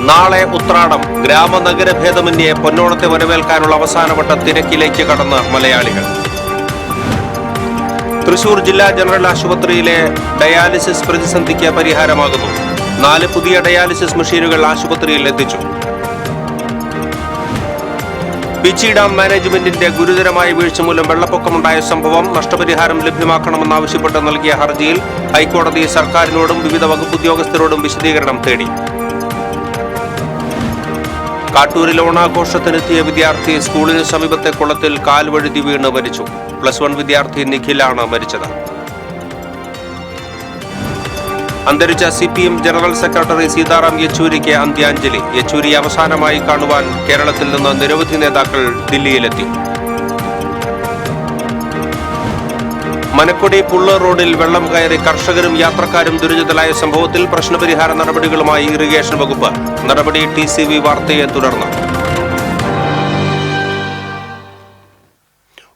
നാളെ ഉത്രാടം. ഗ്രാമനഗര ഭേദമന്യേ പൊന്നോണത്തെ വരവേൽക്കാനുള്ള അവസാനവട്ട തിരക്കിലേക്ക് കടന്ന് മലയാളികൾ. തൃശൂർ ജില്ലാ ജനറൽ ആശുപത്രിയിലെ ഡയാലിസിസ് പ്രതിസന്ധിക്ക് പരിഹാരമാകുന്നു. 4 പുതിയ ഡയാലിസിസ് മെഷീനുകൾ ആശുപത്രിയിൽ എത്തിച്ചു. പിച്ചി ഡാം മാനേജ്മെന്റിന്റെ ഗുരുതരമായ വീഴ്ച മൂലം വെള്ളപ്പൊക്കമുണ്ടായ സംഭവം നഷ്ടപരിഹാരം ലഭ്യമാക്കണമെന്നാവശ്യപ്പെട്ട് നൽകിയ ഹർജിയിൽ ഹൈക്കോടതി സർക്കാരിനോടും വിവിധ വകുപ്പ് ഉദ്യോഗസ്ഥരോടും വിശദീകരണം തേടി. കാട്ടൂരിൽ ഓണാഘോഷത്തിനെത്തിയ വിദ്യാർത്ഥി സ്കൂളിന് സമീപത്തെ കുളത്തിൽ കാൽവഴുതി വീണ് മരിച്ചു. +1 വിദ്യാർത്ഥി നിഖിലാണ് മരിച്ചത്. അന്തരിച്ച CPM ജനറൽ സെക്രട്ടറി സീതാറാം യെച്ചൂരിക്ക് അന്ത്യാഞ്ജലി. യെച്ചൂരിയെ അവസാനമായി കാണുവാൻ കേരളത്തിൽ നിന്ന് നിരവധി നേതാക്കൾ ദില്ലിയിലെത്തി. മനക്കൊടി പുള്ളർ റോഡിൽ വെള്ളം കയറി കർഷകരും യാത്രക്കാരും ദുരിതത്തിലായ സംഭവത്തിൽ പ്രശ്നപരിഹാര നടപടികളുമായി ഇറിഗേഷൻ വകുപ്പ്. നടപടി TCV വാർത്തയെ തുടർന്ന്.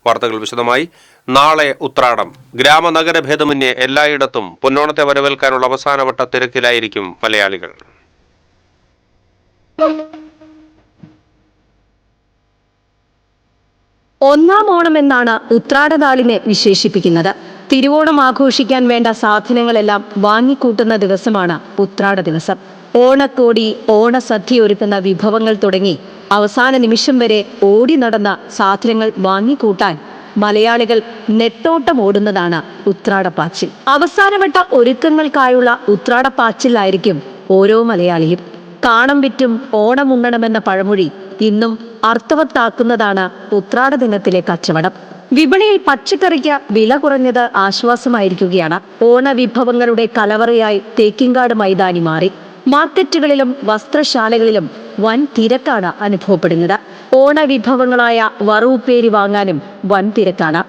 വാർത്തകൾ വിശദമായി. നാളെ ഉത്രാടം. ഗ്രാമനഗര ഭേദമന്യേ എല്ലായിടത്തും പൊന്നോണത്തെ വരവേൽക്കാനുള്ള അവസാനവട്ട തിരക്കിലായിരിക്കും മലയാളികൾ. ഒന്നാം ഓണം എന്നാണ് ഉത്രാടനാളിനെ വിശേഷിപ്പിക്കുന്നത്. തിരുവോണം ആഘോഷിക്കാൻ വേണ്ട സാധനങ്ങളെല്ലാം വാങ്ങിക്കൂട്ടുന്ന ദിവസമാണ് ഉത്രാട ദിവസം. ഓണക്കോടി, ഓണസദ്യ ഒരുക്കുന്ന വിഭവങ്ങൾ തുടങ്ങി അവസാന നിമിഷം വരെ ഓടി നടന്ന സാധനങ്ങൾ വാങ്ങിക്കൂട്ടാൻ മലയാളികൾ നെട്ടോട്ടം ഓടുന്നതാണ് ഉത്രാടപ്പാച്ചിൽ. അവസാനവട്ട ഒരുക്കങ്ങൾക്കായുള്ള ഉത്രാടപ്പാച്ചിലായിരിക്കും ഓരോ മലയാളിയും. കാണം വിറ്റും ഓണം ഉണ്ണണമെന്ന പഴമൊഴി ഇന്നും അർത്ഥവത്താക്കുന്നതാണ് ഉത്രാട ദിനത്തിലെ കച്ചവടം. വിപണിയിൽ പച്ചക്കറിക്ക് വില കുറഞ്ഞത് ആശ്വാസമായിരിക്കുകയാണ്. ഓണവിഭവങ്ങളുടെ കലവറയായി തേക്കിൻകാട് മൈതാനി മാറി. മാർക്കറ്റുകളിലും വസ്ത്രശാലകളിലും വൻ തിരക്കാണ് അനുഭവപ്പെടുന്നത്. ഓണവിഭവങ്ങളായ വറവുപ്പേരി വാങ്ങാനും വൻ തിരക്കാണ്.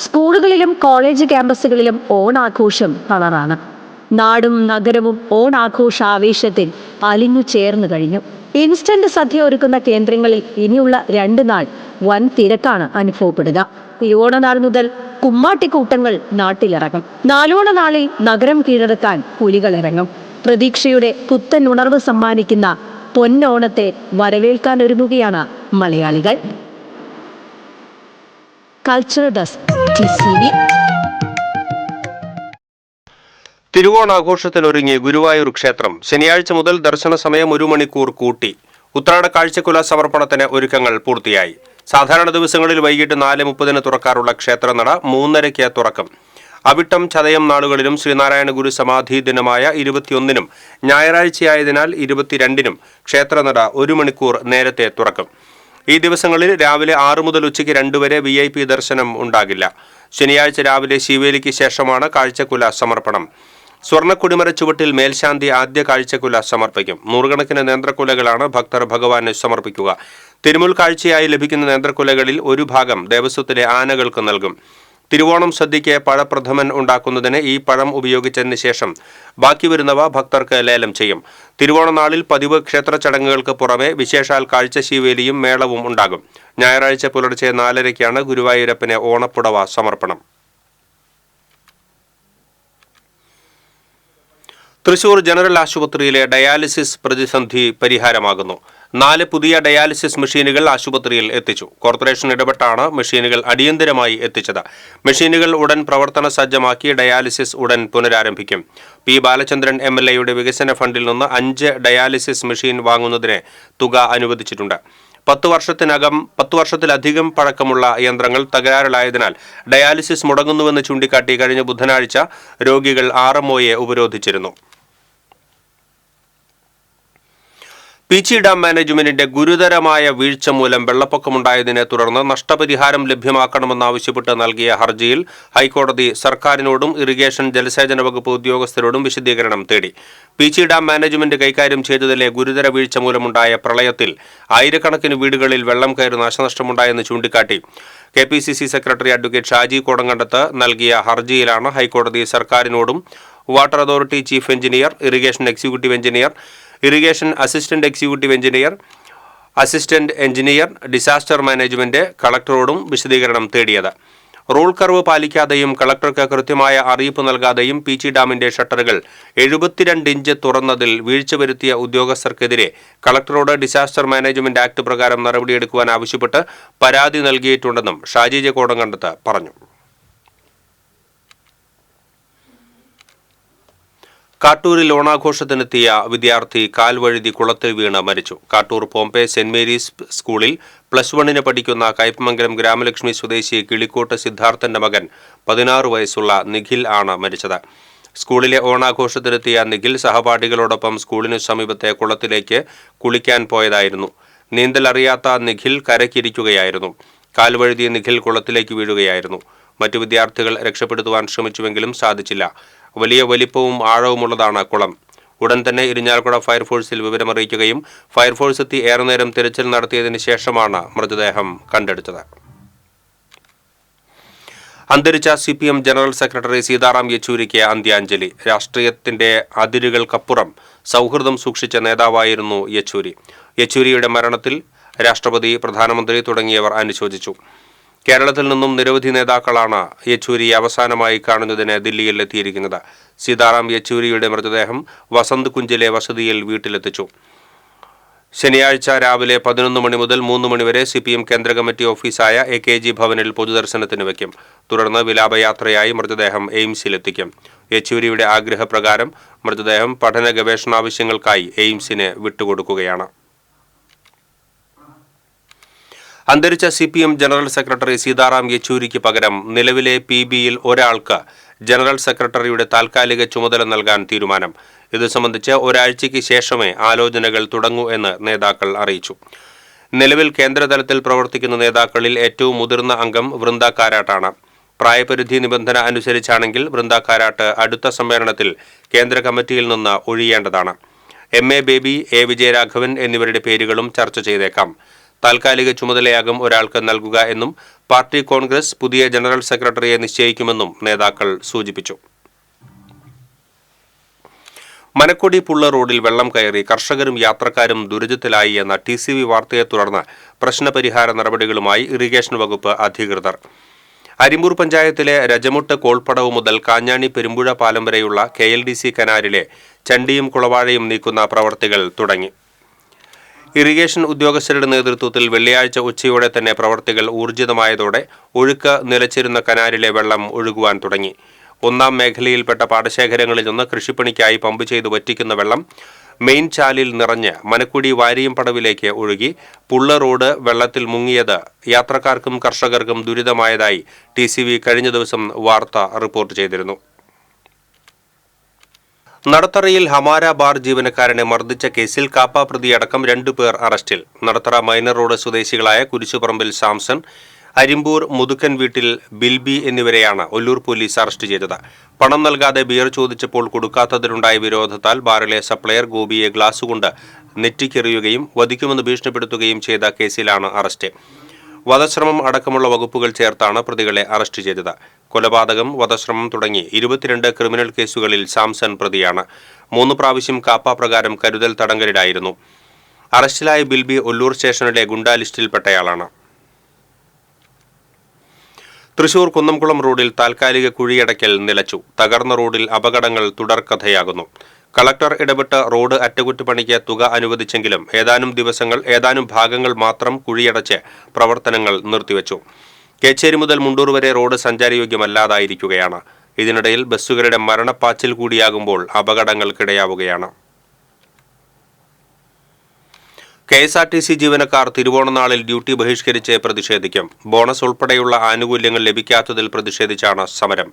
സ്കൂളുകളിലും കോളേജ് ക്യാമ്പസുകളിലും ഓണാഘോഷം കളറാണ്. നാടും നഗരവും ഓണാഘോഷ ആവേശത്തിൽ അലിഞ്ഞു ചേർന്നു കഴിഞ്ഞു. ഇൻസ്റ്റന്റ് സദ്യ ഒരുക്കുന്ന കേന്ദ്രങ്ങളിൽ ഇനിയുള്ള 2 നാൾ വൻ തിരക്കാണ് അനുഭവപ്പെടുക. തിരുവോണനാൾ മുതൽ കുമ്മാട്ടിക്കൂട്ടങ്ങൾ നാട്ടിലിറങ്ങും. നാലോണ നാളിൽ നഗരം കീഴടക്കാൻ പുലികൾ ഇറങ്ങും. പ്രതീക്ഷയുടെ പുത്തൻ ഉണർവ് സമ്മാനിക്കുന്ന പൊന്നോണത്തെ വരവേൽക്കാൻ ഒരുങ്ങുകയാണ് മലയാളികൾ. Cultural desk TCV. തിരുവോണാഘോഷത്തിനൊരുങ്ങി ഗുരുവായൂർ ക്ഷേത്രം. ശനിയാഴ്ച മുതൽ ദർശന സമയം 1 മണിക്കൂർ കൂട്ടി. ഉത്രാട കാഴ്ചക്കുല സമർപ്പണത്തിന് ഒരുക്കങ്ങൾ പൂർത്തിയായി. സാധാരണ ദിവസങ്ങളിൽ വൈകിട്ട് 4:30 തുറക്കാറുള്ള ക്ഷേത്രനട 3:30 തുറക്കും. അവിട്ടം, ചതയം നാളുകളിലും ശ്രീനാരായണ ഗുരു സമാധി ദിനമായ 21-നും ഞായറാഴ്ചയായതിനാൽ 22-നും ക്ഷേത്രനട 1 മണിക്കൂർ നേരത്തെ തുറക്കും. ഈ ദിവസങ്ങളിൽ രാവിലെ 6 മുതൽ ഉച്ചയ്ക്ക് 2 വരെ VIP ദർശനം ഉണ്ടാകില്ല. ശനിയാഴ്ച രാവിലെ ശിവേലിക്ക് ശേഷമാണ് കാഴ്ചക്കുല സമർപ്പണം. സ്വർണ്ണക്കുടിമര ചുവട്ടിൽ മേൽശാന്തി ആദ്യ കാഴ്ചക്കുല സമർപ്പിക്കും. 100 കണക്കിന് നേന്ത്രക്കുലകളാണ് ഭക്തർ ഭഗവാന് സമർപ്പിക്കുക. തിരുമുൽ കാഴ്ചയായി ലഭിക്കുന്ന നേന്ത്രക്കുലകളിൽ ഒരു ഭാഗം ദേവസ്വത്തിലെ ആനകൾക്ക് നൽകും. തിരുവോണം സദ്യയ്ക്ക് പഴപ്രഥമൻ ഉണ്ടാക്കുന്നതിന് ഈ പഴം ഉപയോഗിച്ചതിന് ശേഷം ബാക്കി വരുന്നവ ഭക്തർക്ക് ലേലം ചെയ്യും. തിരുവോണ നാളിൽ പതിവ് ക്ഷേത്ര ചടങ്ങുകൾക്ക് പുറമെ വിശേഷാൽ കാഴ്ചശീവേലിയും മേളവും ഉണ്ടാകും. ഞായറാഴ്ച പുലർച്ചെ 4:30-ക്കാണ് ഗുരുവായൂരപ്പന് ഓണപ്പുടവ സമർപ്പണം. തൃശൂർ ജനറൽ ആശുപത്രിയിലെ ഡയാലിസിസ് പ്രതിസന്ധി പരിഹാരമാകുന്നു. 4 പുതിയ ഡയാലിസിസ് മെഷീനുകൾ ആശുപത്രിയിൽ എത്തിച്ചു. കോർപ്പറേഷൻ ഇടപെട്ടാണ് മെഷീനുകൾ അടിയന്തരമായി എത്തിച്ചത്. മെഷീനുകൾ ഉടൻ പ്രവർത്തന സജ്ജമാക്കി ഡയാലിസിസ് ഉടൻ പുനരാരംഭിക്കും. P. ബാലചന്ദ്രൻ MLA-യുടെ വികസന ഫണ്ടിൽ നിന്ന് 5 ഡയാലിസിസ് മെഷീൻ വാങ്ങുന്നതിന് തുക അനുവദിച്ചിട്ടുണ്ട്. 10 വർഷത്തിലധികം പഴക്കമുള്ള യന്ത്രങ്ങൾ തകരാറിലായതിനാൽ ഡയാലിസിസ് മുടങ്ങുന്നുവെന്ന് ചൂണ്ടിക്കാട്ടി കഴിഞ്ഞ ബുധനാഴ്ച രോഗികൾ RMOയെ ഉപരോധിച്ചിരുന്നു. പിച്ചി ഡാം മാനേജ്മെന്റിന്റെ ഗുരുതരമായ വീഴ്ച മൂലം വെള്ളപ്പൊക്കമുണ്ടായതിനെ തുടർന്ന് നഷ്ടപരിഹാരം ലഭ്യമാക്കണമെന്നാവശ്യപ്പെട്ട് നൽകിയ ഹർജിയിൽ ഹൈക്കോടതി സർക്കാരിനോടും ഇറിഗേഷൻ ജലസേചന വകുപ്പ് ഉദ്യോഗസ്ഥരോടും വിശദീകരണം തേടി. പിച്ചി ഡാം മാനേജ്മെന്റ് കൈകാര്യം ചെയ്തതിലെ ഗുരുതര വീഴ്ച മൂലമുണ്ടായ പ്രളയത്തിൽ ആയിരക്കണക്കിന് വീടുകളിൽ വെള്ളം കയറി നാശനഷ്ടമുണ്ടായെന്ന് ചൂണ്ടിക്കാട്ടി KPCC secretary advocate Shaji Kodankandath നൽകിയ ഹർജിയിലാണ് ഹൈക്കോടതി സർക്കാരിനോടും water authority chief engineer, irrigation executive engineer, irrigation assistant executive engineer, assistant engineer, disaster management, കളക്ടറോടും വിശദീകരണം തേടിയത്. റൂൾ കർവ് പാലിക്കാതെയും കളക്ടർക്ക് കൃത്യമായ അറിയിപ്പ് നൽകാതെയും പീച്ചി ഡാമിന്റെ ഷട്ടറുകൾ 72 ഇഞ്ച് തുറന്നതിൽ വീഴ്ച വരുത്തിയ ഉദ്യോഗസ്ഥർക്കെതിരെ കളക്ടറോട് ഡിസാസ്റ്റർ മാനേജ്മെന്റ് ആക്ട് പ്രകാരം നടപടിയെടുക്കുവാൻ ആവശ്യപ്പെട്ട് പരാതി നൽകിയിട്ടുണ്ടെന്നും ഷാജി ജെ കോടങ്കണ്ടത്ത് പറഞ്ഞു. കാട്ടൂരിൽ ഓണാഘോഷത്തിനെത്തിയ വിദ്യാർത്ഥി കാൽവഴുതി കുളത്തിൽ വീണ് മരിച്ചു. കാട്ടൂർ പോംപെ സെന്റ് മേരീസ് സ്കൂളിൽ +1 പഠിക്കുന്ന കയ്പമംഗലം ഗ്രാമലക്ഷ്മി സ്വദേശി കിളിക്കോട്ട് സിദ്ധാർത്ഥന്റെ മകൻ 16 വയസ്സുള്ള നിഖിൽ ആണ് മരിച്ചത്. സ്കൂളിലെ ഓണാഘോഷത്തിനെത്തിയ നിഖിൽ സഹപാഠികളോടൊപ്പം സ്കൂളിനു സമീപത്തെ കുളത്തിലേക്ക് കുളിക്കാൻ പോയതായിരുന്നു. നീന്തൽ അറിയാത്ത നിഖിൽ കരയ്ക്കിരിക്കുകയായിരുന്നു. കാൽവഴുതിയ നിഖിൽ കുളത്തിലേക്ക് വീഴുകയായിരുന്നു. മറ്റു വിദ്യാർത്ഥികൾ രക്ഷപ്പെടുത്തുവാൻ ശ്രമിച്ചുവെങ്കിലും സാധിച്ചില്ല. വലിയ വലിപ്പവും ആഴവുമുള്ളതാണ് കുളം. ഉടൻ തന്നെ ഇരിഞ്ഞാലക്കുട ഫയർഫോഴ്സിൽ വിവരമറിയിക്കുകയും ഫയർഫോഴ്സ് എത്തി ഏറെ നേരം തിരച്ചിൽ നടത്തിയതിനു ശേഷമാണ് മൃതദേഹം കണ്ടെടുത്തത്. അന്തരിച്ച CPM ജനറൽ സെക്രട്ടറി സീതാറാം യെച്ചൂരിക്ക് അന്ത്യാഞ്ജലി. രാഷ്ട്രീയത്തിന്റെ അതിരുകൾക്കപ്പുറം സൗഹൃദം സൂക്ഷിച്ച നേതാവായിരുന്നു യെച്ചൂരി. യെച്ചൂരിയുടെ മരണത്തിൽ രാഷ്ട്രപതി, പ്രധാനമന്ത്രി തുടങ്ങിയവർ അനുശോചിച്ചു. കേരളത്തിൽ നിന്നും നിരവധി നേതാക്കളാണ് യെച്ചൂരി അവസാനമായി കാണുന്നതിന് ദില്ലിയിൽ എത്തിയിരിക്കുന്നത്. സീതാറാം യെച്ചൂരിയുടെ മൃതദേഹം വസന്ത് കുഞ്ചിലെ വസതിയിൽ വീട്ടിലെത്തിച്ചു. ശനിയാഴ്ച രാവിലെ 11 മണി മുതൽ 3 മണി വരെ CPM കേന്ദ്ര കമ്മിറ്റി ഓഫീസായ AKG ഭവനിൽ പൊതുദർശനത്തിന് വയ്ക്കും. തുടർന്ന് വിലാപയാത്രയായി മൃതദേഹം എയിംസിലെത്തിക്കും. യെച്ചൂരിയുടെ ആഗ്രഹപ്രകാരം മൃതദേഹം പഠന ഗവേഷണാവശ്യങ്ങൾക്കായി എയിംസിന് വിട്ടുകൊടുക്കുകയാണ്. അന്തരിച്ച CPM ജനറൽ സെക്രട്ടറി സീതാറാം യെച്ചൂരിക്ക് പകരം നിലവിലെ PBയിൽ ഒരാൾക്ക് ജനറൽ സെക്രട്ടറിയുടെ താൽക്കാലിക ചുമതല നൽകാൻ തീരുമാനം. ഇത് സംബന്ധിച്ച് ഒരാഴ്ചയ്ക്ക് ശേഷമേ ആലോചനകൾ തുടങ്ങൂ എന്ന് നേതാക്കൾ അറിയിച്ചു. നിലവിൽ കേന്ദ്രതലത്തിൽ പ്രവർത്തിക്കുന്ന നേതാക്കളിൽ ഏറ്റവും മുതിർന്ന അംഗം വൃന്ദ കാരാട്ടാണ്. പ്രായപരിധി നിബന്ധന അനുസരിച്ചാണെങ്കിൽ വൃന്ദ കാരാട്ട് അടുത്ത സമ്മേളനത്തിൽ കേന്ദ്ര കമ്മിറ്റിയിൽ നിന്ന് ഒഴിയേണ്ടതാണ്. MA ബേബി, A വിജയരാഘവൻ എന്നിവരുടെ പേരുകളും ചർച്ച ചെയ്തേക്കാം. താൽക്കാലിക ചുമതലയാകും ഒരാൾക്ക് നൽകുക എന്നും പാർട്ടി കോൺഗ്രസ് പുതിയ ജനറൽ സെക്രട്ടറിയെ നിശ്ചയിക്കുമെന്നും നേതാക്കൾ സൂചിപ്പിച്ചു. മനക്കൊടി പുള്ള റോഡിൽ വെള്ളം കയറി കർഷകരും യാത്രക്കാരും ദുരിതത്തിലായി എന്ന TCV വാർത്തയെ തുടർന്ന് പ്രശ്നപരിഹാര നടപടികളുമായി ഇറിഗേഷൻ വകുപ്പ് അധികൃതർ. അരിമ്പൂർ പഞ്ചായത്തിലെ രജമുട്ട് കോൾപ്പടവ് മുതൽ കാഞ്ഞാണി പെരുമ്പുഴ പാലം വരെയുള്ള KLDC കനാലിലെ ചണ്ടിയും കുളവാഴയും നീക്കുന്ന പ്രവർത്തികൾ തുടങ്ങി. ഇറിഗേഷൻ ഉദ്യോഗസ്ഥരുടെ നേതൃത്വത്തിൽ വെള്ളിയാഴ്ച ഉച്ചയോടെ തന്നെ പ്രവർത്തികൾ ഊർജിതമായതോടെ ഒഴുക്ക് നിലച്ചിരുന്ന കനാലിലെ വെള്ളം ഒഴുകുവാൻ തുടങ്ങി. 1ാം മേഖലയിൽപ്പെട്ട പാടശേഖരങ്ങളിൽ നിന്ന് കൃഷിപ്പണിക്കായി പമ്പ് ചെയ്ത് വറ്റിക്കുന്ന വെള്ളം മെയിൻ ചാലിൽ നിറഞ്ഞ് മനക്കുടി വാരിയംപടവിലേക്ക് ഒഴുകി. പുള്ള റോഡ് വെള്ളത്തിൽ മുങ്ങിയത് യാത്രക്കാർക്കും കർഷകർക്കും ദുരിതമായതായി TCV കഴിഞ്ഞ ദിവസം വാർത്ത റിപ്പോർട്ട് ചെയ്തിരുന്നു. നടത്തറയിൽ ഹമാര ബാർ ജീവനക്കാരനെ മർദ്ദിച്ച കേസിൽ കാപ്പ പ്രതിയടക്കം 2 പേർ അറസ്റ്റിൽ. നടത്തറ മൈനർ റോഡ് സ്വദേശികളായ കുരിശുപറമ്പിൽ സാംസൺ, അരിമ്പൂർ മുതുക്കൻ വീട്ടിൽ ബിൽബി എന്നിവരെയാണ് ഒല്ലൂർ പോലീസ് അറസ്റ്റ് ചെയ്തത്. പണം നൽകാതെ ബിയർ ചോദിച്ചപ്പോൾ കൊടുക്കാത്തതിനുണ്ടായ വിരോധത്താൽ ബാറിലെ സപ്ലയർ ഗോപിയെ ഗ്ലാസുകൊണ്ട് നെറ്റിക്കെറിയുകയും വധിക്കുമെന്ന് ഭീഷണിപ്പെടുത്തുകയും ചെയ്ത കേസിലാണ് അറസ്റ്റ്. വധശ്രമം അടക്കമുള്ള വകുപ്പുകൾ ചേർത്താണ് പ്രതികളെ അറസ്റ്റ് ചെയ്തത്. കൊലപാതകം, വധശ്രമം തുടങ്ങി 22 ക്രിമിനൽ കേസുകളിൽ സാംസൺ പ്രതിയാണ്. 3 പ്രാവശ്യം കാപ്പ പ്രകാരം കരുതൽ തടങ്കലിലായിരുന്നു. അറസ്റ്റിലായ ബിൽബി ഒല്ലൂർ സ്റ്റേഷനിലെ ഗുണ്ടാ ലിസ്റ്റിൽപ്പെട്ടയാളാണ്. തൃശൂർ കുന്നംകുളം റോഡിൽ താൽക്കാലിക കുഴിയടയ്ക്കൽ നിലച്ചു. തകർന്ന റോഡിൽ അപകടങ്ങൾ തുടർക്കഥയാകുന്നു. കളക്ടർ ഇടപെട്ട് റോഡ് അറ്റകുറ്റപ്പണിക്ക് തുക അനുവദിച്ചെങ്കിലും ഏതാനും ഭാഗങ്ങൾ മാത്രം കുഴിയടച്ച് പ്രവർത്തനങ്ങൾ നിർത്തിവെച്ചു. കേച്ചേരി മുതൽ മുണ്ടൂർ വരെ റോഡ് സഞ്ചാരയോഗ്യമല്ലാതായിരിക്കുകയാണ്. ഇതിനിടയിൽ ബസ്സുകളുടെ മരണപ്പാച്ചിൽ കൂടിയാകുമ്പോൾ അപകടങ്ങൾക്കിടയാവുകയാണ്. KSRTC ജീവനക്കാർ തിരുവോണനാളിൽ ഡ്യൂട്ടി ബഹിഷ്കരിച്ച് പ്രതിഷേധിക്കും. ബോണസ് ഉൾപ്പെടെയുള്ള ആനുകൂല്യങ്ങൾ ലഭിക്കാത്തതിൽ പ്രതിഷേധിച്ചാണ് സമരം.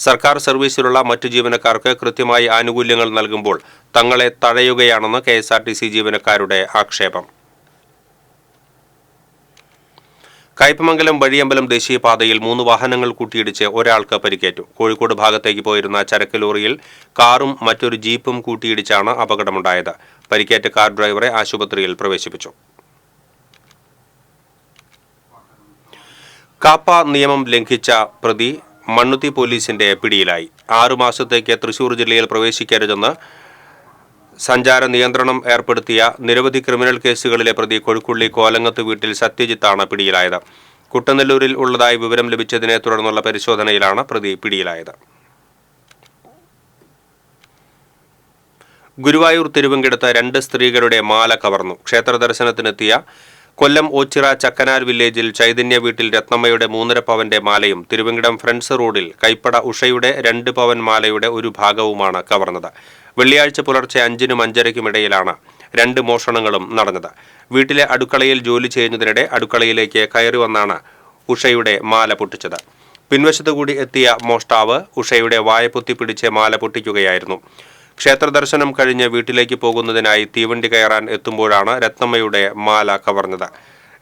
സർക്കാർ സർവീസിലുള്ള മറ്റു ജീവനക്കാർക്ക് കൃത്യമായി ആനുകൂല്യങ്ങൾ നൽകുമ്പോൾ തങ്ങളെ തഴയുകയാണെന്ന് KSRTC ജീവനക്കാരുടെ ആക്ഷേപം. കയ്പമംഗലം വഴിയമ്പലം ദേശീയപാതയിൽ 3 വാഹനങ്ങൾ കൂട്ടിയിടിച്ച് ഒരാൾക്ക് പരിക്കേറ്റു. കോഴിക്കോട് ഭാഗത്തേക്ക് പോയിരുന്ന ചരക്ക് ലോറിയിൽ കാറും മറ്റൊരു ജീപ്പും കൂട്ടിയിടിച്ചാണ് അപകടമുണ്ടായത്. പരിക്കേറ്റ കാർ ഡ്രൈവറെ ആശുപത്രിയിൽ പ്രവേശിപ്പിച്ചു. കാപ്പ നിയമം ലംഘിച്ച പ്രതി മണ്ണുത്തി പോലീസിന്റെ പിടിയിലായി. 6 മാസത്തേക്ക് തൃശൂർ ജില്ലയിൽ പ്രവേശിക്കരുതെന്ന് സഞ്ചാര നിയന്ത്രണം ഏർപ്പെടുത്തിയ നിരവധി ക്രിമിനൽ കേസുകളിലെ പ്രതി കൊഴുക്കുള്ളി കോലങ്ങത്ത് വീട്ടിൽ സത്യജിത്താണ് പിടിയിലായത്. കുട്ടനെല്ലൂരിൽ ഉള്ളതായി വിവരം ലഭിച്ചതിനെ തുടർന്നുള്ള പരിശോധനയിലാണ് പ്രതി പിടിയിലായത്. ഗുരുവായൂർ തിരുവങ്കിടത്ത് 2 സ്ത്രീകളുടെ മാല കവർന്നു. ക്ഷേത്ര ദർശനത്തിനെത്തിയ കൊല്ലം ഓച്ചിറ ചക്കനാൽ വില്ലേജിൽ ചൈതന്യ വീട്ടിൽ രത്നമ്മയുടെ 3.5 പവന്റെ മാലയും തിരുവങ്കിടം ഫ്രണ്ട്സ് റോഡിൽ കൈപ്പട ഉഷയുടെ 2 പവൻ മാലയുടെ ഒരു ഭാഗവുമാണ് കവർന്നത്. വെള്ളിയാഴ്ച പുലർച്ചെ 5-നും 5:30-ക്കും ഇടയിലാണ് 2 മോഷണങ്ങളും നടന്നത്. വീട്ടിലെ അടുക്കളയിൽ ജോലി ചെയ്യുന്നതിനിടെ അടുക്കളയിലേക്ക് കയറി വന്നാണ് ഉഷയുടെ മാല പൊട്ടിച്ചത്. പിൻവശത്തുകൂടി എത്തിയ മോഷ്ടാവ് ഉഷയുടെ വായ പൊത്തിപ്പിടിച്ച് മാല പൊട്ടിക്കുകയായിരുന്നു. ക്ഷേത്ര ദർശനം കഴിഞ്ഞ് വീട്ടിലേക്ക് പോകുന്നതിനായി തീവണ്ടി കയറാൻ എത്തുമ്പോഴാണ് രത്നമ്മയുടെ മാല കവർന്നത്.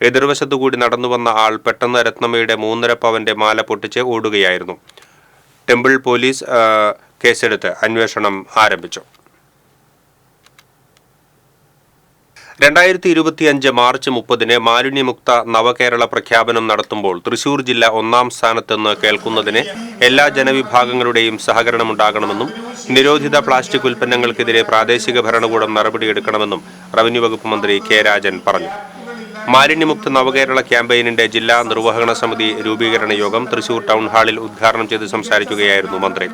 എതിർവശത്തുകൂടി നടന്നു വന്ന ആൾ പെട്ടെന്ന് രത്നമ്മയുടെ 3.5 പവന്റെ മാല പൊട്ടിച്ച് ഓടുകയായിരുന്നു. ടെമ്പിൾ പോലീസ് കേസെടുത്ത് അന്വേഷണം ആരംഭിച്ചു. 2025 മാർച്ച് 30-ന് മാലിന്യമുക്ത നവകേരള പ്രഖ്യാപനം നടത്തുമ്പോൾ തൃശൂർ ജില്ല 1-ാം സ്ഥാനത്തെന്ന് കേൾക്കുന്നതിന് എല്ലാ ജനവിഭാഗങ്ങളുടെയും സഹകരണമുണ്ടാകണമെന്നും നിരോധിത പ്ലാസ്റ്റിക് ഉൽപ്പന്നങ്ങൾക്കെതിരെ പ്രാദേശിക ഭരണകൂടം നടപടിയെടുക്കണമെന്നും റവന്യൂ വകുപ്പ് മന്ത്രി കെ രാജൻ പറഞ്ഞു. മാലിന്യമുക്ത നവകേരള ക്യാമ്പയിനിന്റെ ജില്ലാ നിർവഹണ സമിതി രൂപീകരണ യോഗം തൃശൂർ ടൗൺ ഹാളിൽ ഉദ്ഘാടനം ചെയ്ത് സംസാരിക്കുകയായിരുന്നു മന്ത്രി.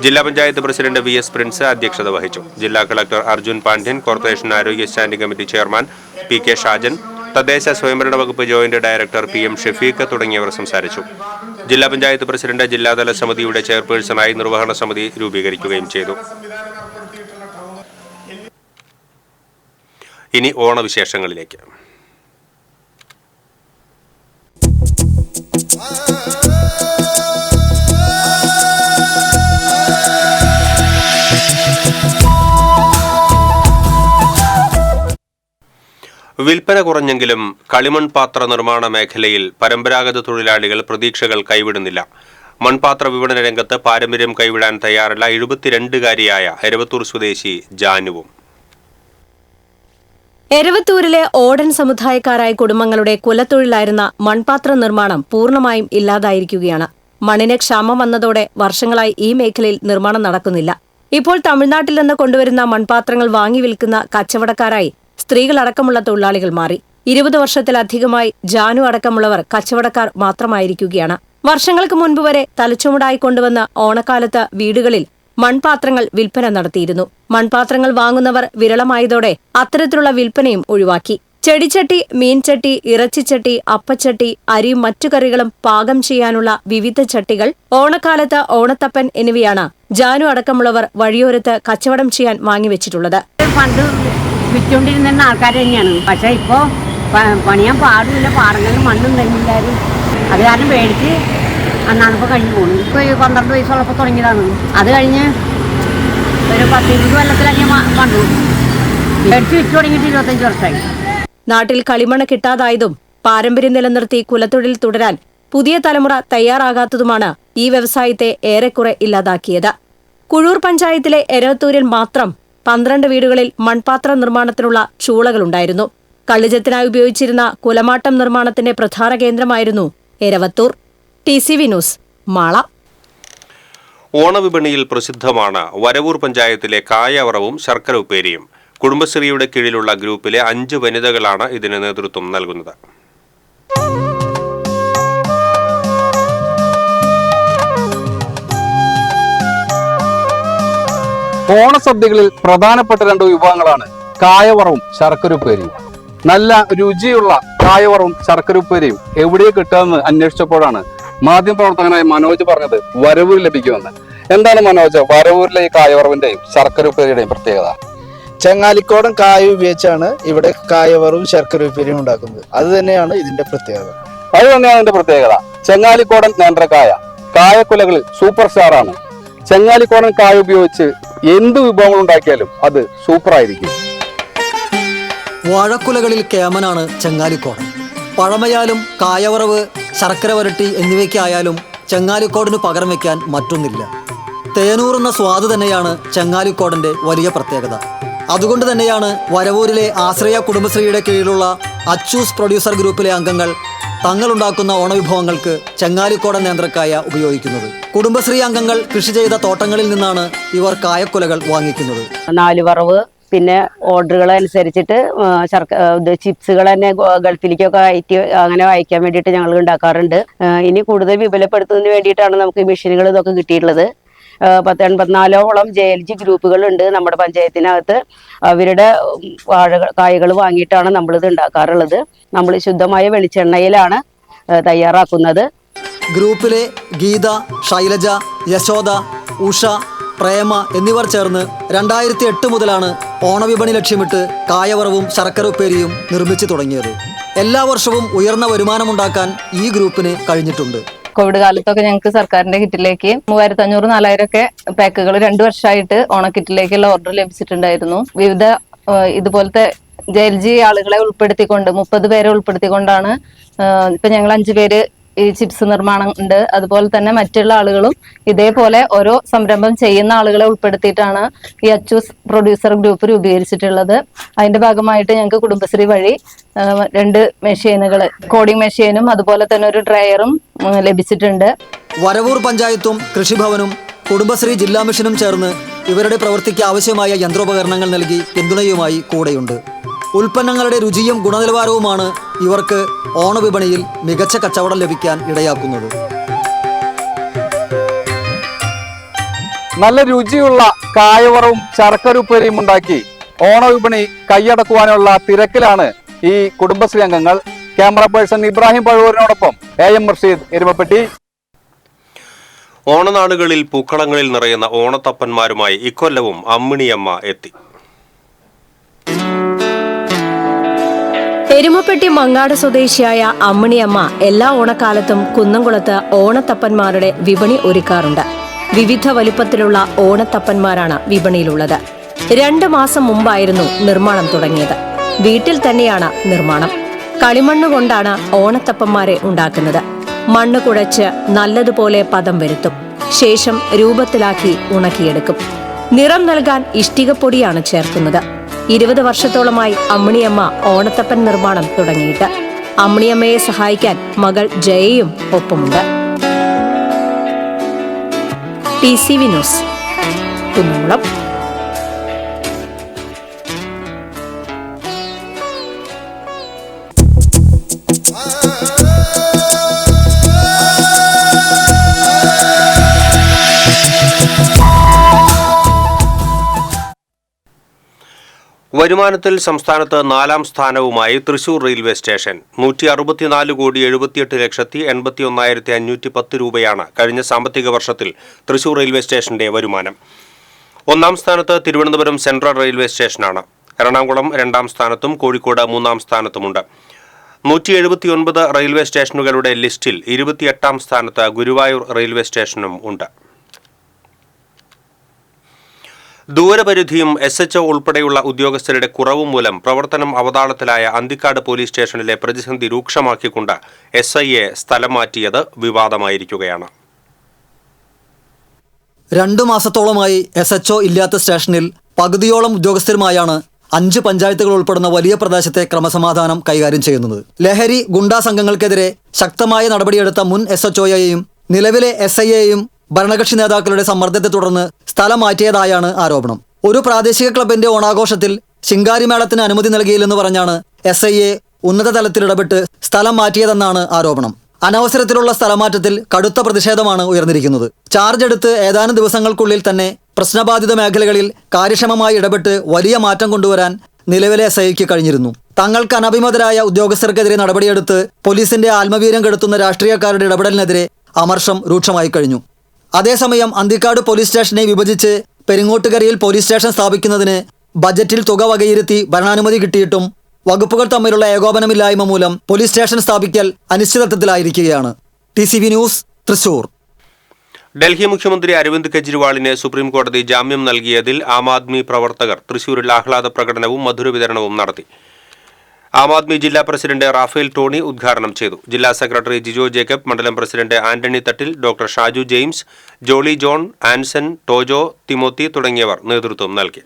ജില്ലാ പഞ്ചായത്ത് പ്രസിഡന്റ് VS പ്രിൻസ് അധ്യക്ഷത വഹിച്ചു. ജില്ലാ കളക്ടർ അർജുൻ പാണ്ഡ്യൻ, കോർപ്പറേഷൻ ആരോഗ്യ standing committee chairman PK Shajan, തദ്ദേശ സ്വയംഭരണ വകുപ്പ് ജോയിന്റ് ഡയറക്ടർ PM ഷഫീഖ് തുടങ്ങിയവർ സംസാരിച്ചു. ജില്ലാ പഞ്ചായത്ത് പ്രസിഡന്റ് ജില്ലാതല സമിതിയുടെ ചെയർപേഴ്സണായി നിർവഹണ സമിതി രൂപീകരിക്കുകയും ചെയ്തു. ഇനി ഓണവിശേഷങ്ങളിലേക്ക്. വിൽപ്പന കുറഞ്ഞെങ്കിലും കളിമൺ പാത്ര നിർമ്മാണ മേഖലയിൽ പരമ്പരാഗത തൊഴിലാളികൾ പ്രതീക്ഷകൾ കൈവിടുന്നില്ല. മൺപാത്ര വിപണന രംഗത്ത് പാരമ്പര്യം കൈവിടാൻ തയ്യാറല്ല 72-കാരിയായ എരവത്തൂർ സ്വദേശി ജാനുവും. എരവത്തൂരിലെ ഓടൻ സമുദായക്കാരായ കുടുംബങ്ങളുടെ കുലത്തൊഴിലായിരുന്ന മൺപാത്ര നിർമ്മാണം പൂർണ്ണമായും ഇല്ലാതായിരിക്കുകയാണ്. മണ്ണിന് ക്ഷാമം വന്നതോടെ വർഷങ്ങളായി ഈ മേഖലയിൽ നിർമ്മാണം നടക്കുന്നില്ല. ഇപ്പോൾ തമിഴ്നാട്ടിൽ നിന്ന് കൊണ്ടുവരുന്ന മൺപാത്രങ്ങൾ വാങ്ങി വിൽക്കുന്ന കച്ചവടക്കാരായി സ്ത്രീകളടക്കമുള്ള തൊഴിലാളികൾ മാറി. 20 വർഷത്തിലധികമായി ജാനു അടക്കമുള്ളവർ കച്ചവടക്കാർ മാത്രമായിരിക്കുകയാണ്. വർഷങ്ങൾക്ക് മുൻപ് വരെ തലച്ചുമടായി കൊണ്ടുവന്ന ഓണക്കാലത്ത് വീടുകളിൽ മൺപാത്രങ്ങൾ വിൽപ്പന നടത്തിയിരുന്നു. മൺപാത്രങ്ങൾ വാങ്ങുന്നവർ വിരളമായതോടെ അത്തരത്തിലുള്ള വിൽപ്പനയും ഒഴിവാക്കി. ചെടിച്ചട്ടി, മീൻചട്ടി, ഇറച്ചിച്ചട്ടി, അപ്പച്ചട്ടി, അരിയും മറ്റു കറികളും പാകം ചെയ്യാനുള്ള വിവിധ ചട്ടികൾ, ഓണക്കാലത്ത് ഓണത്തപ്പൻ എന്നിവയാണ് ജാനു അടക്കമുള്ളവർ വഴിയോരത്ത് കച്ചവടം ചെയ്യാൻ വാങ്ങിവെച്ചിട്ടുള്ളത്. വിറ്റുകൊണ്ടിരുന്ന ആൾക്കാർ തന്നെയാണ്. പക്ഷേ ഇപ്പോൾ പണിയാൻ പാടില്ല, പാടങ്ങളിൽ മണ്ണും തന്നില്ലാരും. അത് കാരണം മേടിച്ച് അന്നാണിപ്പോൾ കഴിഞ്ഞു പോകുന്നു. ഇപ്പോൾ 12 വയസ്സുള്ളപ്പോൾ തുടങ്ങിയതാണ്. അത് കഴിഞ്ഞ് ഒരു 10-20 കൊല്ലത്തിലധികം പണ്ടു മേടിച്ച് വിറ്റ് തുടങ്ങിയിട്ട് 25 വർഷമായി. നാട്ടിൽ കളിമണ്ണ് കിട്ടാതായതും പാരമ്പര്യം നിലനിർത്തി കുലത്തൊഴിൽ തുടരാൻ പുതിയ തലമുറ തയ്യാറാകാത്തതുമാണ് ഈ വ്യവസായത്തെ ഏറെക്കുറെ ഇല്ലാതാക്കിയത്. കുഴൂർ പഞ്ചായത്തിലെ എരവത്തൂരിൽ മാത്രം 12 വീടുകളിൽ മൺപാത്ര നിർമ്മാണത്തിനുള്ള ചൂളകളുണ്ടായിരുന്നു. കളിജത്തിനായി ഉപയോഗിച്ചിരുന്ന കുലമാട്ടം നിർമ്മാണത്തിന്റെ പ്രധാന കേന്ദ്രമായിരുന്നു എരവത്തൂർ. TCV news, Mala. ഓണവിപണിയിൽ പ്രസിദ്ധമാണ് വരവൂർ പഞ്ചായത്തിലെ കായവറവും ശർക്കര ഉപ്പേരിയും. കുടുംബശ്രീയുടെ കീഴിലുള്ള ഗ്രൂപ്പിലെ 5 വനിതകളാണ് ഇതിന് നേതൃത്വം നൽകുന്നത്. ഓണസദ്യകളിൽ പ്രധാനപ്പെട്ട 2 വിഭവങ്ങളാണ് കായവറവും ശർക്കരയുപ്പേരിയും. നല്ല രുചിയുള്ള കായവറവും ശർക്കരയുപ്പേരിയും എവിടെ കിട്ടുമെന്ന് അന്വേഷിച്ചപ്പോഴാണ് മാധ്യമപ്രവർത്തകനായ മനോജ് പറഞ്ഞത് വരവൂരിൽ ലഭിക്കുമെന്ന്. എന്താണ് മനോജ്, വരവൂരിലെ ഈ കായവറവിന്റെയും ശർക്കരയുപ്പേരിയുടെയും പ്രത്യേകത? ചങ്ങാലിക്കോടൻ കായ ഉപയോഗിച്ചാണ് ഇവിടെ കായവറവും ശർക്കരയുപ്പേരിയും ഉണ്ടാക്കുന്നത്. അത് തന്നെയാണ് ഇതിന്റെ പ്രത്യേകത. ചെങ്ങാലിക്കോടൻ നേന്ത്രക്കായ കായക്കുലകളിൽ സൂപ്പർ സ്റ്റാർ ആണ്. ചെങ്ങാലിക്കോടൻ കായ ഉപയോഗിച്ച് എന്ത് വിഭവങ്ങൾ ഉണ്ടാക്കിയാലും അത് സൂപ്പറായിരിക്കും. വാഴക്കുലകളിൽ കേമനാണ് ചെങ്ങാലിക്കോടൻ. പഴമയാലും കായവറവ്, ശർക്കര വരട്ടി എന്നിവയ്ക്കായാലും ചെങ്ങാലിക്കോടന് പകരം വയ്ക്കാൻ മറ്റൊന്നില്ല. തേനൂറുന്ന സ്വാദ് തന്നെയാണ് ചെങ്ങാലിക്കോടന്റെ വലിയ പ്രത്യേകത. അതുകൊണ്ട് തന്നെയാണ് വരവൂരിലെ ആശ്രയ കുടുംബശ്രീയുടെ കീഴിലുള്ള അച്ചൂസ് പ്രൊഡ്യൂസർ ഗ്രൂപ്പിലെ അംഗങ്ങൾ തങ്ങളുണ്ടാക്കുന്ന ഓണവിഭവങ്ങൾക്ക് ചെങ്ങാലിക്കോടൻ നേന്ത്രക്കായ ഉപയോഗിക്കുന്നത്. കുടുംബശ്രീ അംഗങ്ങൾ കൃഷി ചെയ്ത തോട്ടങ്ങളിൽ നിന്നാണ് ഇവർ കായക്കുലകൾ വാങ്ങിക്കുന്നത്. 4 വറവ്, പിന്നെ ഓർഡറുകൾ അനുസരിച്ചിട്ട് ചിപ്സുകൾ തന്നെ ഗൾഫിലേക്കൊക്കെ അങ്ങനെ അയക്കാൻ വേണ്ടിയിട്ട് ഞങ്ങൾ ഉണ്ടാക്കാറുണ്ട്. ഇനി കൂടുതൽ വിപുലപ്പെടുത്തുന്നതിന് വേണ്ടിയിട്ടാണ് നമുക്ക് മെഷീനുകൾ ഇതൊക്കെ കിട്ടിയിട്ടുള്ളത്. 84ഓളം JLG ഗ്രൂപ്പുകളുണ്ട് നമ്മുടെ പഞ്ചായത്തിനകത്ത്. അവരുടെ കായകൾ വാങ്ങിയിട്ടാണ് നമ്മളിത് ഉണ്ടാക്കാറുള്ളത്. നമ്മൾ ശുദ്ധമായ വെളിച്ചെണ്ണയിലാണ് തയ്യാറാക്കുന്നത്. ഗ്രൂപ്പിലെ ഗീത, ശൈലജ, യശോദ, ഉഷ, പ്രേമ എന്നിവർ ചേർന്ന് 2008 മുതലാണ് ഓണവിപണി ലക്ഷ്യമിട്ട് കായവറവും ശർക്കര ഉപ്പേരിയും നിർമ്മിച്ചു തുടങ്ങിയത്. എല്ലാ വർഷവും ഉയർന്ന വരുമാനമുണ്ടാക്കാൻ ഈ ഗ്രൂപ്പിന് കഴിഞ്ഞിട്ടുണ്ട്. കോവിഡ് കാലത്തൊക്കെ ഞങ്ങൾക്ക് സർക്കാരിന്റെ കിറ്റിലേക്ക് 3500-4000 ഒക്കെ പാക്കുകൾ 2 വർഷമായിട്ട് ഓണക്കിറ്റിലേക്കുള്ള ഓർഡർ ലഭിച്ചിട്ടുണ്ടായിരുന്നു. വിവിധ ഇതുപോലത്തെ JLG ആളുകളെ ഉൾപ്പെടുത്തിക്കൊണ്ട് 30 പേരെ ഉൾപ്പെടുത്തിക്കൊണ്ടാണ് ഇപ്പൊ ഞങ്ങൾ 5 പേര് ഈ ചിപ്സ് നിർമ്മാണം ഉണ്ട്. അതുപോലെ തന്നെ മറ്റുള്ള ആളുകളും ഇതേപോലെ ഓരോ സംരംഭം ചെയ്യുന്ന ആളുകളെ ഉൾപ്പെടുത്തിയിട്ടാണ് ഈ അച്ചൂസ് പ്രൊഡ്യൂസർ ഗ്രൂപ്പ് രൂപീകരിച്ചിട്ടുള്ളത്. അതിന്റെ ഭാഗമായിട്ട് ഞങ്ങൾക്ക് കുടുംബശ്രീ വഴി 2 മെഷീനുകൾ, കോഡിംഗ് മെഷീനും അതുപോലെ തന്നെ ഒരു ഡ്രയറും ലഭിച്ചിട്ടുണ്ട്. വരവൂർ പഞ്ചായത്തും കൃഷിഭവനും കുടുംബശ്രീ ജില്ലാ മിഷനും ചേർന്ന് ഇവരുടെ പ്രവൃത്തിക്ക് ആവശ്യമായ യന്ത്രോപകരണങ്ങൾ നൽകി പിന്തുണയുമായി കൂടെയുണ്ട്. ഉൽപ്പന്നങ്ങളുടെ രുചിയും ഗുണനിലവാരവുമാണ് ഇവർക്ക് ഓണവിപണിയിൽ മികച്ച കച്ചവടം ലഭിക്കാൻ ഇടയാക്കുന്നത്. നല്ല രുചിയുള്ള കായവറവും ശർക്കര ഉപ്പേരിയും ഉണ്ടാക്കി ഓണവിപണി കൈയടക്കുവാനുള്ള തിരക്കിലാണ് ഈ കുടുംബശ്രീ അംഗങ്ങൾ. ക്യാമറ പേഴ്സൺ ഇബ്രാഹിം പഴവൂരിനോടൊപ്പം AM റഷീദ്, എരുമപ്പെട്ടി. ഓണനാളുകളിൽ പൂക്കളങ്ങളിൽ നിറയുന്ന ഓണത്തപ്പന്മാരുമായി ഇക്കൊല്ലവും അമ്മിണിയമ്മ എത്തി. എരുമപ്പെട്ടി മങ്ങാട് സ്വദേശിയായ അമ്മിണിയമ്മ എല്ലാ ഓണക്കാലത്തും കുന്നംകുളത്ത് ഓണത്തപ്പന്മാരുടെ വിപണി ഒരുക്കാറുണ്ട്. വിവിധ വലിപ്പത്തിലുള്ള ഓണത്തപ്പന്മാരാണ് വിപണിയിലുള്ളത്. 2 മാസം മുമ്പായിരുന്നു നിർമ്മാണം തുടങ്ങിയത്. വീട്ടിൽ തന്നെയാണ് നിർമ്മാണം. കളിമണ്ണ് കൊണ്ടാണ് ഓണത്തപ്പന്മാരെ ഉണ്ടാക്കുന്നത്. മണ്ണ് കുഴച്ച് നല്ലതുപോലെ പദം വരുത്തും. ശേഷം രൂപത്തിലാക്കി ഉണക്കിയെടുക്കും. നിറം നൽകാൻ ഇഷ്ടികപ്പൊടിയാണ് ചേർക്കുന്നത്. 20 വർഷത്തോളമായി അമ്മിണിയമ്മ ഓണത്തപ്പൻ നിർമ്മാണം തുടങ്ങിയിട്ട്. അമ്മിണിയമ്മയെ സഹായിക്കാൻ മകൾ ജയയും ഒപ്പമുണ്ട്. TCV news, Kunnamkulam. വരുമാനത്തിൽ സംസ്ഥാനത്ത് 4ാം സ്ഥാനവുമായി തൃശൂർ റെയിൽവേ സ്റ്റേഷൻ. 164,78,81,510 രൂപയാണ് കഴിഞ്ഞ സാമ്പത്തിക വർഷത്തിൽ തൃശൂർ റെയിൽവേ സ്റ്റേഷന്റെ വരുമാനം. 1ാം സ്ഥാനത്ത് തിരുവനന്തപുരം സെൻട്രൽ റെയിൽവേ സ്റ്റേഷനാണ്. എറണാകുളം 2ാം സ്ഥാനത്തും കോഴിക്കോട് 3ാം സ്ഥാനത്തുമുണ്ട്. 179 റെയിൽവേ സ്റ്റേഷനുകളുടെ ലിസ്റ്റിൽ 28ാം സ്ഥാനത്ത് ഗുരുവായൂർ റെയിൽവേ സ്റ്റേഷനും ഉണ്ട്. ദൂരപരിധിയും SHO ഉൾപ്പെടെയുള്ള ഉദ്യോഗസ്ഥരുടെ കുറവും മൂലം പ്രവർത്തനം അവതാളത്തിലായ അന്തിക്കാട് പോലീസ് സ്റ്റേഷനിലെ പ്രതിസന്ധി രൂക്ഷമാക്കിക്കൊണ്ട് SIയെ സ്ഥലം മാറ്റിയത് വിവാദമായിരിക്കുകയാണ്. 2 മാസത്തോളമായി SHO ഇല്ലാത്ത സ്റ്റേഷനിൽ പകുതിയോളം ഉദ്യോഗസ്ഥരുമായാണ് 5 പഞ്ചായത്തുകൾ ഉൾപ്പെടുന്ന വലിയ പ്രദേശത്തെ ക്രമസമാധാനം കൈകാര്യം ചെയ്യുന്നത്. ലഹരി ഗുണ്ടാ സംഘങ്ങൾക്കെതിരെ ശക്തമായ നടപടിയെടുത്ത മുൻ SHOയെയും നിലവിലെ SIയെയും ഭരണകക്ഷി നേതാക്കളുടെ സമ്മർദ്ദത്തെ തുടർന്ന് സ്ഥലം മാറ്റിയതായാണ് ആരോപണം. ഒരു പ്രാദേശിക ക്ലബിന്റെ ഓണാഘോഷത്തിൽ ശിങ്കാരിമേളത്തിന് അനുമതി നൽകിയില്ലെന്ന് പറഞ്ഞാണ് SIയെ ഉന്നത തലത്തിൽ ഇടപെട്ട് സ്ഥലം മാറ്റിയതെന്നാണ് ആരോപണം. അനവസരത്തിലുള്ള സ്ഥലമാറ്റത്തിൽ കടുത്ത പ്രതിഷേധമാണ് ഉയർന്നിരിക്കുന്നത്. ചാർജ് എടുത്ത് ഏതാനും ദിവസങ്ങൾക്കുള്ളിൽ തന്നെ പ്രശ്നബാധിത മേഖലകളിൽ കാര്യക്ഷമമായി ഇടപെട്ട് വലിയ മാറ്റം കൊണ്ടുവരാൻ നിലവിലെ SIക്ക് കഴിഞ്ഞിരുന്നു. തങ്ങൾക്ക് അനഭിമതരായ ഉദ്യോഗസ്ഥർക്കെതിരെ നടപടിയെടുത്ത് പോലീസിന്റെ ആത്മവീര്യം കെടുത്തുന്ന രാഷ്ട്രീയക്കാരുടെ ഇടപെടലിനെതിരെ അമർഷം രൂക്ഷമായി കഴിഞ്ഞു. അതേസമയം അന്തിക്കാട് പോലീസ് സ്റ്റേഷനെ വിഭജിച്ച് പെരിങ്ങോട്ടുകരയിൽ പോലീസ് സ്റ്റേഷൻ സ്ഥാപിക്കുന്നതിന് ബജറ്റിൽ തുക വകയിരുത്തി ഭരണാനുമതി കിട്ടിയിട്ടും വകുപ്പുകൾ തമ്മിലുള്ള ഏകോപനമില്ലായ്മ മൂലം പോലീസ് സ്റ്റേഷൻ സ്ഥാപിക്കൽ അനിശ്ചിതത്വത്തിലായിരിക്കുകയാണ്. TCV news, Thrissur. ഡൽഹി മുഖ്യമന്ത്രി അരവിന്ദ് കെജ്രിവാളിന് സുപ്രീംകോടതി ജാമ്യം നൽകിയതിൽ ആം ആദ്മി പ്രവർത്തകർ തൃശൂരിൽ ആഹ്ലാദ പ്രകടനവും മധുരവിതരണവും നടത്തി. ആം ആദ്മി ജില്ലാ പ്രസിഡന്റ് റാഫേൽ ടോണി ഉദ്ഘാടനം ചെയ്തു. ജില്ലാ സെക്രട്ടറി ജിജോ ജേക്കബ്, മണ്ഡലം പ്രസിഡന്റ് ആന്റണി തട്ടിൽ, ഡോക്ടർ ഷാജു ജെയിംസ്, ജോളി ജോൺ, ആൻസൺ, ടോജോ, തിമോത്തി തുടങ്ങിയവർ നേതൃത്വം നൽകി.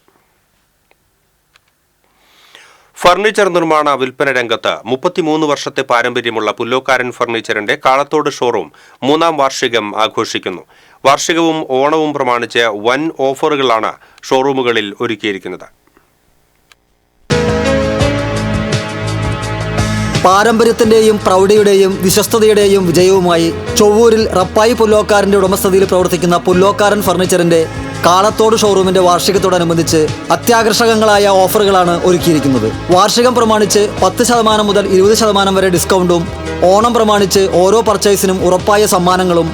ഫർണിച്ചർ നിർമ്മാണ വിൽപ്പന രംഗത്ത് 33 വർഷത്തെ പാരമ്പര്യമുള്ള പുല്ലോക്കാരൻ ഫർണിച്ചറിന്റെ കാളത്തോട് ഷോറൂം 3ാം വാർഷികം ആഘോഷിക്കുന്നു. വാർഷികവും ഓണവും പ്രമാണിച്ച് വൻ ഓഫറുകളാണ് ഷോറൂമുകളിൽ ഒരുക്കിയിരിക്കുന്നത്. പാരമ്പര്യത്തിന്റെയും പ്രൗഢിയുടെയും വിശ്വസ്തതയുടെയും വിജയവുമായി ചൊവ്വൂരിൽ റപ്പായി പുല്ലോക്കാരന്റെ ഉടമസ്ഥതയിൽ പ്രവർത്തിക്കുന്ന പുല്ലോക്കാരൻ ഫർണിച്ചറിന്റെ കാളത്തോട് ഷോറൂമിന്റെ വാർഷികത്തോടനുബന്ധിച്ച് അത്യാകർഷകങ്ങളായ ഓഫറുകളാണ് ഒരുക്കിയിരിക്കുന്നത്. വാർഷികം പ്രമാണിച്ച് 10% മുതൽ 20% വരെ ഡിസ്കൗണ്ടും ഓണം പ്രമാണിച്ച് ഓരോ പർച്ചേസിനും ഉറപ്പായ സമ്മാനങ്ങളും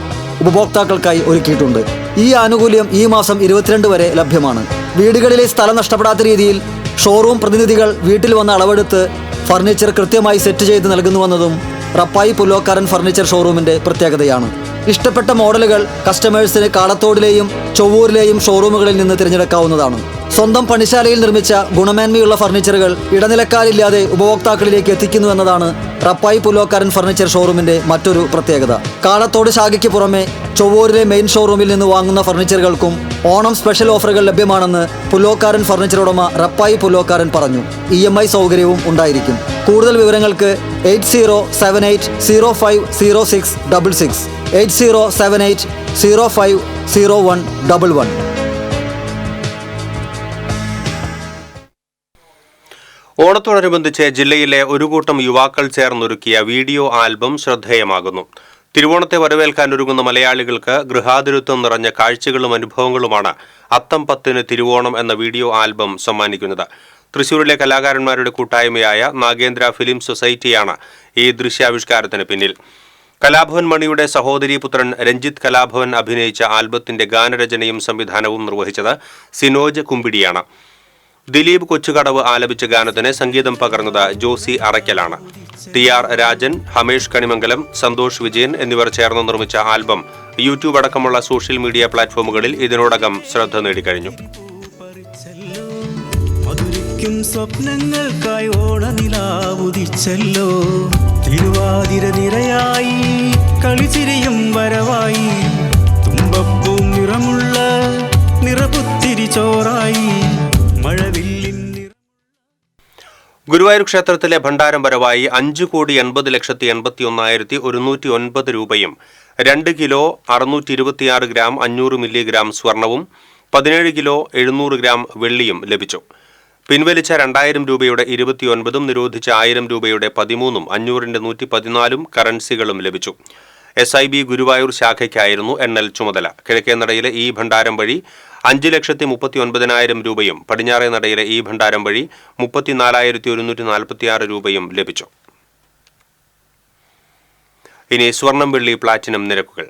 ഉപഭോക്താക്കൾക്കായി ഒരുക്കിയിട്ടുണ്ട്. ഈ ആനുകൂല്യം ഈ മാസം 22 വരെ ലഭ്യമാണ്. വീടുകളിലെ സ്ഥലം നഷ്ടപ്പെടാത്ത രീതിയിൽ ഷോറൂം പ്രതിനിധികൾ വീട്ടിൽ വന്ന് അളവെടുത്ത് ഫർണിച്ചർ കൃത്യമായി സെറ്റ് ചെയ്ത് നൽകുന്നുവെന്നതും റപ്പായി പുല്ലോക്കാരൻ ഫർണിച്ചർ ഷോറൂമിന്റെ പ്രത്യേകതയാണ്. ഇഷ്ടപ്പെട്ട മോഡലുകൾ കസ്റ്റമേഴ്സിന് കാളത്തോടിലെയും ചൊവ്വൂരിലെയും ഷോറൂമുകളിൽ നിന്ന് തിരഞ്ഞെടുക്കാവുന്നതാണ്. സ്വന്തം പണിശാലയിൽ നിർമ്മിച്ച ഗുണമേന്മയുള്ള ഫർണിച്ചറുകൾ ഇടനിലക്കാരില്ലാതെ ഉപഭോക്താക്കളിലേക്ക് എത്തിക്കുന്നു എന്നതാണ് റപ്പായി പുല്ലോക്കാരൻ ഫർണിച്ചർ ഷോറൂമിന്റെ മറ്റൊരു പ്രത്യേകത. കാളത്തോട് ശാഖയ്ക്ക് പുറമെ ചൊവ്വൂരിലെ മെയിൻ ഷോറൂമിൽ നിന്ന് വാങ്ങുന്ന ഫർണിച്ചറുകൾക്കും ഓണം സ്പെഷ്യൽ ഓഫറുകൾ ലഭ്യമാണെന്ന് പുല്ലോക്കാരൻ ഫർണിച്ചർ ഉടമ റപ്പായി പുല്ലോക്കാരൻ പറഞ്ഞു. EMI സൗകര്യവും ഉണ്ടായിരിക്കും. കൂടുതൽ വിവരങ്ങൾക്ക് 8078050666 8078050111. ഓണത്തോടനുബന്ധിച്ച് ജില്ലയിലെ ഒരു കൂട്ടം യുവാക്കൾ ചേർന്നൊരുക്കിയ വീഡിയോ ആൽബം ശ്രദ്ധേയമാകുന്നു. തിരുവോണത്തെ വരവേൽക്കാൻ ഒരുങ്ങുന്ന മലയാളികൾക്ക് ഗൃഹാതുരത്വം നിറഞ്ഞ കാഴ്ചകളും അനുഭവങ്ങളുമാണ് അത്തം 10 തിരുവോണം എന്ന വീഡിയോ ആൽബം സമ്മാനിക്കുന്നത്. തൃശൂരിലെ കലാകാരന്മാരുടെ കൂട്ടായ്മയായ നാഗേന്ദ്ര ഫിലിം സൊസൈറ്റിയാണ് ഈ ദൃശ്യാവിഷ്കാരത്തിന് പിന്നിൽ. കലാഭവൻ മണിയുടെ സഹോദരി പുത്രൻ രഞ്ജിത്ത് കലാഭവൻ അഭിനയിച്ച ആൽബത്തിന്റെ ഗാനരചനയും സംവിധാനവും നിർവഹിച്ചത് സിനോജ് കുമ്പിടിയാണ്. ദിലീപ് കൊച്ചുകടവ് ആലപിച്ച ഗാനത്തിന് സംഗീതം പകർന്നത് ജോസി അറയ്ക്കലാണ്. TR രാജൻ, ഹമേഷ് കണിമംഗലം, സന്തോഷ് വിജയൻ എന്നിവർ ചേർന്ന് നിർമ്മിച്ച ആൽബം യൂട്യൂബ് അടക്കമുള്ള സോഷ്യൽ മീഡിയ പ്ലാറ്റ്ഫോമുകളിൽ ഇതിനോടകം ശ്രദ്ധ നേടിക്കഴിഞ്ഞു. സ്വപ്നങ്ങൾക്കായി ഓണനിലാവുദിച്ചല്ലോ, തിരുവാതിര നിറയായി കളിച്ചിരിയും വരവായി, തുമ്പപ്പൂ നിറമുള്ള നിറപുത്തിരി ചോറായി മഴവില്ലിൻ. ഗുരുവായൂർ ക്ഷേത്രത്തിലെ ഭണ്ഡാരം വരവായി 5,80,81,109 രൂപയും 2 കിലോ 626 ഗ്രാം 500 മില്ലിഗ്രാം സ്വർണവും 17 കിലോ 700 ഗ്രാം വെള്ളിയും ലഭിച്ചു. പിൻവലിച്ച 2000 രൂപയുടെ 29ഉം നിരോധിച്ച 1000 രൂപയുടെ 13ഉം 500ന്റെ 114ഉം കറൻസികളും ലഭിച്ചു. SIB ഗുരുവായൂർ ശാഖയ്ക്കായിരുന്നു എണ്ണൽ ചുമതല. കിഴക്കേ നടയിലെ ഈ ഭണ്ഡാരം വഴി 5,39,000 രൂപയും പടിഞ്ഞാറേ നടയിലെ ഈ ഭണ്ഡാരം വഴി 34,146 രൂപയും ലഭിച്ചു. ഇനി സ്വർണം, വെള്ളി, പ്ലാറ്റിനം നിരക്കുകൾ.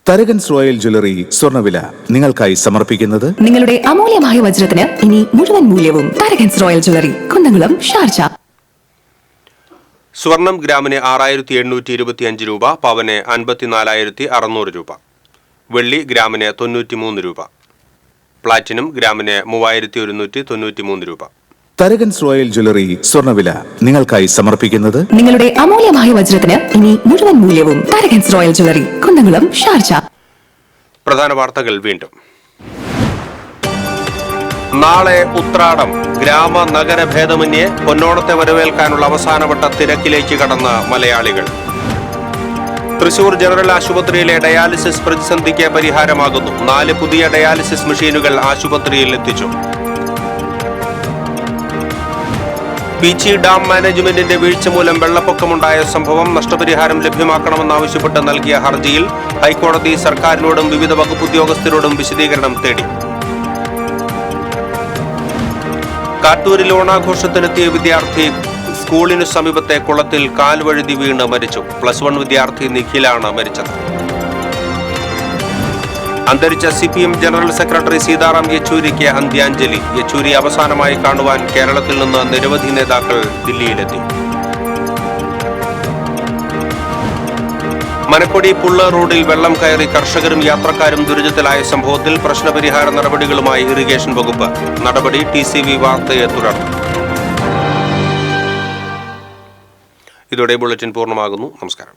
തരകൻസ് റോയൽ ജ്വല്ലറി സ്വർണ്ണവില നിങ്ങൾക്കായി സമർപ്പിക്കുന്നത് നിങ്ങളുടെ അമൂല്യമായ വജ്രത്തിന് ഇനി മുഴുവൻ മൂല്യവും Tharakans royal jewellery, Kunnamkulam, Sharjah. സ്വർണം ഗ്രാമിന് 6,825 രൂപ, പവന് 54,600 രൂപ, വെള്ളി ഗ്രാമിന് 93 രൂപ, പ്ലാറ്റിനം ഗ്രാമിന് 3,193 രൂപ. തരകൻസ് റോയൽ ജ്വല്ലറി സ്വർണ്ണവില നിങ്ങൾക്കായി സമർപ്പിക്കുന്നത് നിങ്ങളുടെ അമൂല്യമായ വജ്രത്തിന് ഇനി മുഴുവൻ മൂല്യവും Tharakans royal jewellery, Kunnamkulam, Sharjah. പ്രധാന വാർത്തകൾ വീണ്ടും. നാളെ ഉത്രാടം. ഗ്രാമ നഗര ഭേദമന്യേ പൊന്നോണത്തെ വരവേൽക്കാനുള്ള അവസാനവട്ട തിരക്കിലേക്ക് കടന്ന മലയാളികൾ. തൃശൂർ ജനറൽ ആശുപത്രിയിലെ ഡയാലിസിസ് പ്രതിസന്ധിക്ക് പരിഹാരമാകുന്നു. 4 പുതിയ ഡയാലിസിസ് മെഷീനുകൾ ആശുപത്രിയിൽ എത്തിച്ചു. പീച്ചി ഡാം മാനേജ്മെന്റിന്റെ വീഴ്ച മൂലം വെള്ളപ്പൊക്കമുണ്ടായ സംഭവം നഷ്ടപരിഹാരം ലഭ്യമാക്കണമെന്നാവശ്യപ്പെട്ട് നൽകിയ ഹർജിയിൽ ഹൈക്കോടതി സർക്കാരിനോടും വിവിധ വകുപ്പ് ഉദ്യോഗസ്ഥരോടും വിശദീകരണം തേടി. കാട്ടൂരിൽ ഓണാഘോഷത്തിനെത്തിയ വിദ്യാർത്ഥി സ്കൂളിനു സമീപത്തെ കുളത്തിൽ കാൽവഴുതി വീണ് മരിച്ചു. +1 വിദ്യാർത്ഥി നിഖിലാണ് മരിച്ചത്. അന്തരിച്ച CPM ജനറൽ സെക്രട്ടറി സീതാറാം യെച്ചൂരിക്ക് അന്ത്യാഞ്ജലി. യെച്ചൂരി അവസാനമായി കാണുവാൻ കേരളത്തിൽ നിന്ന് നിരവധി നേതാക്കൾ ദില്ലിയിലെത്തി. മനക്കൊടി പുള്ള റോഡിൽ വെള്ളം കയറി കർഷകരും യാത്രക്കാരും ദുരിതത്തിലായ സംഭവത്തിൽ പ്രശ്നപരിഹാര നടപടികളുമായി ഇറിഗേഷൻ വകുപ്പ്. നടപടി TCV വാർത്തയെ തുടർന്നു. ഇതോടെ ബുള്ളറ്റിൻ പൂർണ്ണമാകുന്നു. നമസ്കാരം.